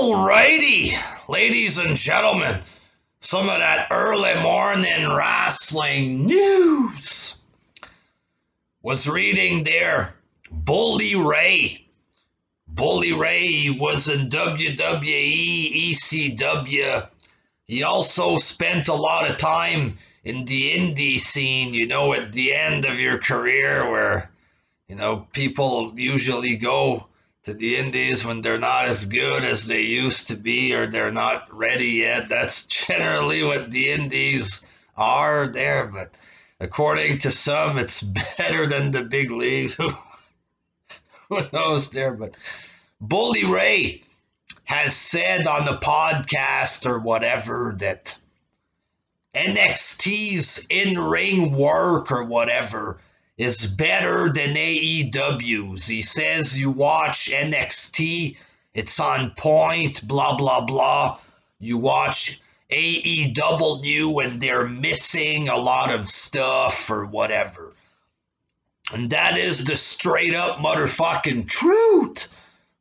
Alrighty, ladies and gentlemen, some of that early morning wrestling news. Was reading there, Bully Ray. Bully Ray was in WWE, ECW. He also spent a lot of time in the indie scene, at the end of your career where, people usually go to the indies when they're not as good as they used to be or they're not ready yet. That's generally what the indies are there, but according to some, it's better than the big leagues. Who knows there? But Bully Ray has said on the podcast or whatever that NXT's in-ring work or whatever is better than AEW's. He says you watch NXT, it's on point, blah, blah, blah. You watch AEW and they're missing a lot of stuff or whatever. And that is the straight up motherfucking truth,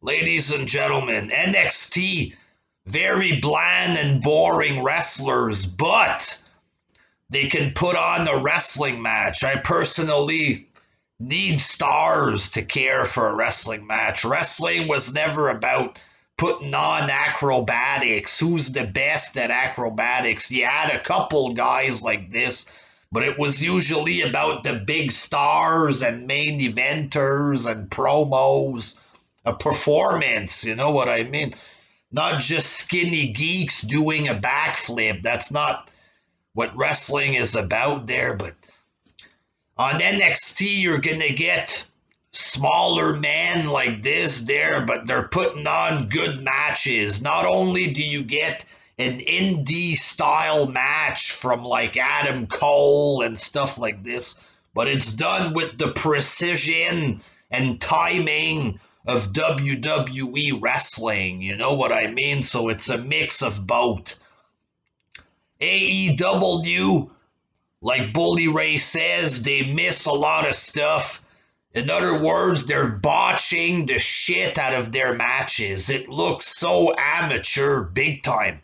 ladies and gentlemen. NXT, very bland and boring wrestlers, but they can put on a wrestling match. I personally need stars to care for a wrestling match. Wrestling was never about putting on acrobatics. Who's the best at acrobatics? You had a couple guys like this, but it was usually about the big stars and main eventers and promos, a performance, you know what I mean? Not just skinny geeks doing a backflip. That's not what wrestling is about there, but on NXT, you're going to get smaller men like this there, but they're putting on good matches. Not only do you get an indie style match from like Adam Cole and stuff like this, but it's done with the precision and timing of WWE wrestling. You know what I mean? So it's a mix of both. AEW, like Bully Ray says, they miss a lot of stuff. In other words, they're botching the shit out of their matches. It looks so amateur, big time.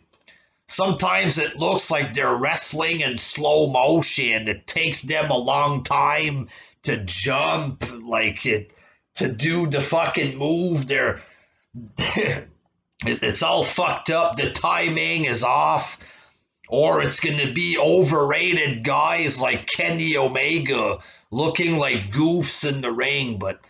Sometimes it looks like they're wrestling in slow motion. It takes them a long time to jump, to do the fucking move. It's all fucked up. The timing is off. Or it's going to be overrated guys like Kenny Omega looking like goofs in the ring. But,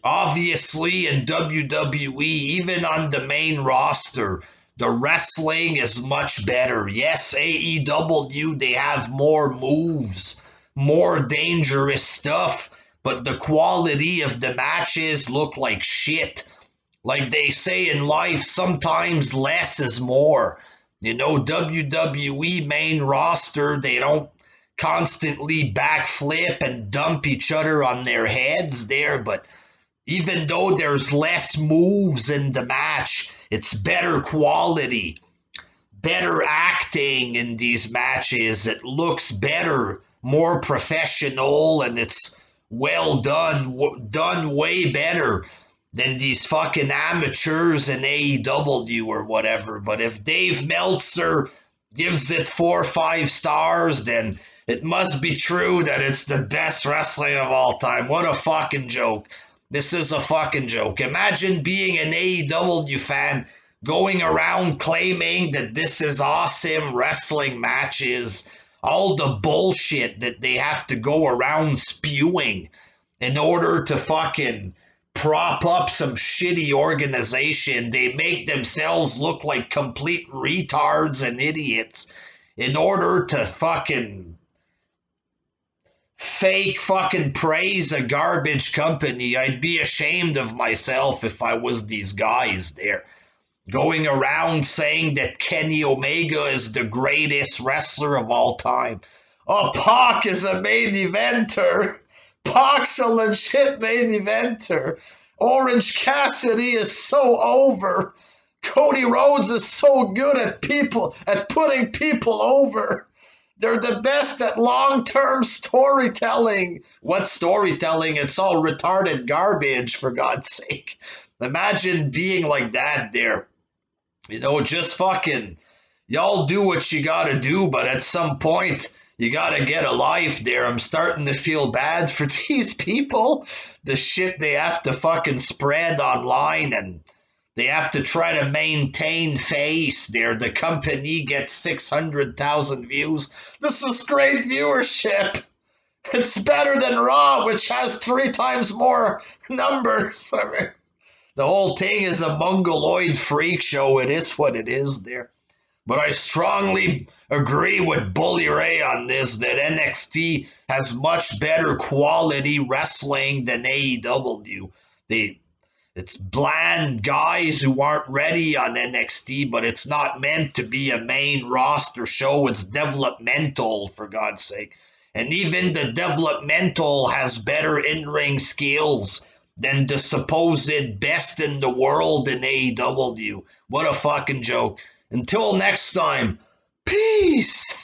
obviously in WWE, even on the main roster, the wrestling is much better. Yes, AEW, they have more moves, more dangerous stuff, but the quality of the matches look like shit. Like they say in life, sometimes less is more. WWE main roster, they don't constantly backflip and dump each other on their heads there, but even though there's less moves in the match, it's better quality, better acting in these matches. It looks better, more professional, and it's well done way better than these fucking amateurs in AEW or whatever. But if Dave Meltzer gives it 4 or 5 stars, then it must be true that it's the best wrestling of all time. What a fucking joke. This is a fucking joke. Imagine being an AEW fan going around claiming that this is awesome wrestling matches, all the bullshit that they have to go around spewing in order to fucking prop up some shitty organization. They make themselves look like complete retards and idiots in order to fucking fake fucking praise a garbage company. I'd be ashamed of myself if I was these guys there, going around saying that Kenny Omega is the greatest wrestler of all time. Oh, Pac is a main eventer. Pac's a legit main eventer. Orange Cassidy is so over. Cody Rhodes is so good at putting people over. They're the best at long-term storytelling. What storytelling? It's all retarded garbage, for God's sake. Imagine being like that there. Just fucking, y'all do what you gotta do, but at some point, you gotta get a life there. I'm starting to feel bad for these people. The shit they have to fucking spread online, and they have to try to maintain face there. The company gets 600,000 views. This is great viewership. It's better than Raw, which has 3 times more numbers. I mean, the whole thing is a mongoloid freak show. It is what it is there. But I strongly agree with Bully Ray on this, that NXT has much better quality wrestling than AEW. It's bland guys who aren't ready on NXT, but it's not meant to be a main roster show. It's developmental, for God's sake. And even the developmental has better in-ring skills than the supposed best in the world in AEW. What a fucking joke. Until next time, peace!